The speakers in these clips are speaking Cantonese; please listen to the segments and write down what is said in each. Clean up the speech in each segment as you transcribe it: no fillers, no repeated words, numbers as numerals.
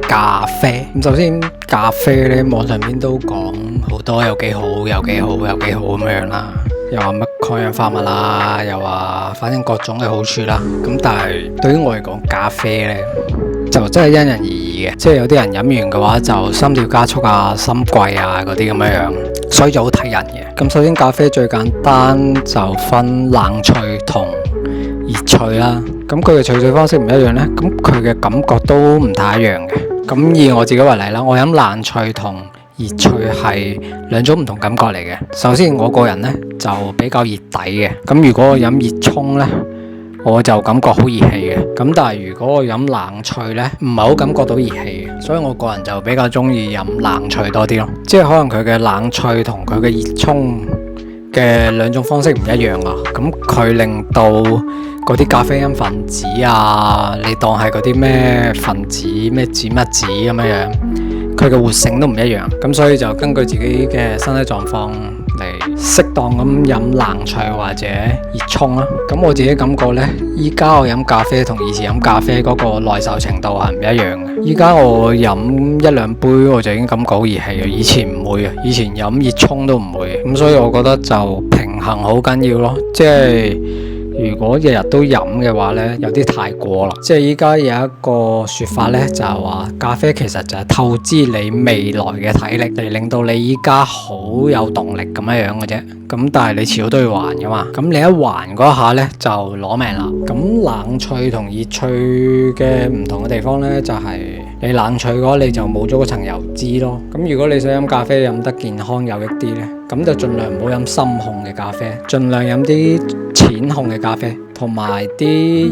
咖啡。咁首先咖啡咧，網上邊都講好多有幾好咁樣啦，又話乜抗氧化物啦，又話反正各種嘅好處啦。咁但係對於我嚟講，咖啡咧就真係因人而異嘅，即係有啲人飲完嘅話就心跳加速啊、心悸啊嗰啲咁樣，所以就好睇人嘅。咁首先咖啡最簡單就分冷萃同熱萃啦。咁佢嘅萃取方式唔一樣呢，咁佢嘅感覺都唔太一樣嘅。咁以我自己為例啦，我飲冷萃同熱萃係兩種唔同感覺嚟嘅。首先我個人呢就比較熱底嘅，咁如果我飲熱沖呢，我就感覺好熱氣嘅。咁但係如果我飲冷萃呢，唔係好感覺到熱氣嘅，所以我個人就比較中意飲冷萃多啲咯。即係可能佢嘅冷萃同佢嘅熱沖嘅兩種方式唔一樣啊。咁佢令到嗰啲咖啡因分子啊，你當係嗰啲咩分子咩子乜子咁樣，佢嘅活性都唔一樣。咁所以就根據自己嘅身體狀況嚟適當咁飲冷萃或者熱沖啦。咁我自己感覺呢，依家我飲咖啡同以前飲咖啡嗰個耐受程度係唔一樣嘅。依家我飲一兩杯我就已經感覺好熱氣嘅，以前唔會嘅，以前飲熱沖都唔會。咁所以我覺得就平衡好緊要咯，即係如果日日都飲嘅話呢，有啲太過啦。即係依家有一個說法呢，就係話咖啡其實就係透支你未來嘅體力，嚟令到你依家好有動力咁樣嘅啫。咁但係你遲早都要還噶嘛。咁你一還嗰下呢，就攞命啦。咁冷萃同熱萃嘅唔同嘅地方呢，就係你冷萃嘅話你就冇咗嗰層油脂咯。咁如果你想飲咖啡飲得健康有益啲呢，咁就盡量唔好飲深烘嘅咖啡，盡量飲啲淺烘嘅咖啡，同埋啲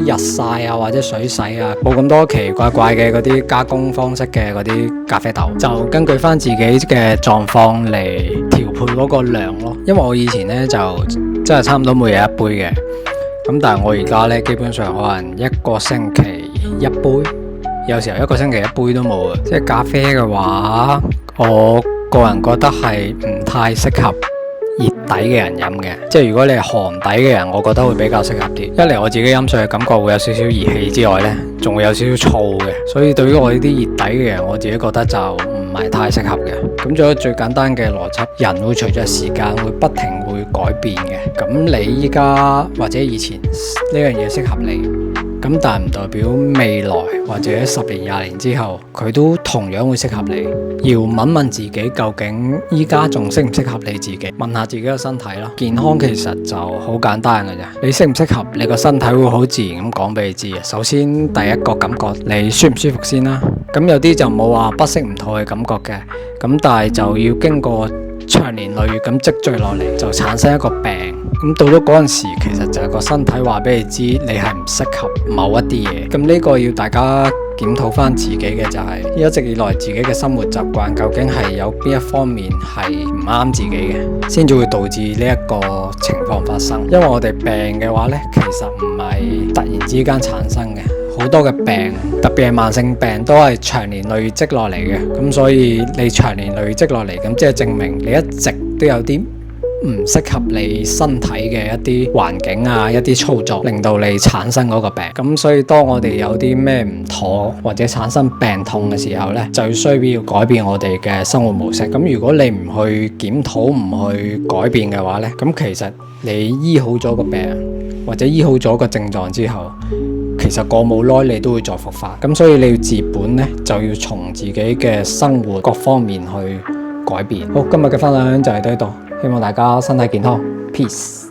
日曬啊或者水洗啊，冇咁多奇奇怪怪嘅嗰啲加工方式嘅嗰啲咖啡豆，就根據翻自己嘅狀況嚟調配嗰個量咯。因為我以前呢就真係差唔多每日一杯嘅，咁但係我而家呢基本上可能一個星期一杯，有時候一個星期一杯都冇啊。即係咖啡嘅話，我個人覺得係唔太適合熱底嘅人飲嘅，即係如果你係寒底嘅人，我覺得會比較適合啲。一嚟我自己飲上去感覺會有少少熱氣之外呢，仲會有少少燥嘅，所以對於我呢啲熱底嘅人，我自己覺得就唔係太適合嘅。咁仲有最簡單嘅邏輯，人會隨着時間會不停會改變嘅。咁你依家或者以前呢樣嘢適合你，咁但係唔代表未來或者10年20年之後佢都同樣會適合你。要問問自己究竟依家仲適唔適合你自己，問下自己個身體咯。健康其實就好簡單嘅啫，你適唔適合你個身體會好自然咁講俾你知嘅。首先第一個感覺你舒唔舒服先啦。咁有啲就冇話不適唔妥嘅感覺嘅，咁但係就要經過長年累月咁積聚落嚟，就產生一個病。咁到咗嗰陣時，其實就係個身體話俾你知，你係唔適合某一啲嘢。咁呢個要大家檢討翻自己嘅就係一直以來自己嘅生活習慣究竟係有邊一方面係唔啱自己嘅，先至會導致呢一個情況發生。因為我哋病嘅話呢，其實唔係突然之間產生嘅，好多嘅病，特別係慢性病都係長年累積落嚟嘅。咁所以你長年累積落嚟，咁即係證明你一直都有啲唔適合你身體嘅一啲環境啊，一啲操作令到你產生嗰個病。咁所以當我哋有啲咩唔妥或者產生病痛嘅時候呢，就需要改變我哋嘅生活模式。咁如果你唔去檢討，唔去改變嘅話呢，咁其實你醫好咗個病或者醫好咗個症狀之後，其實過冇耐你都會再復發。咁所以你要治本呢，就要從自己嘅生活各方面去改變。好，今日嘅分享就係到呢度。希望大家身體健康 ，peace。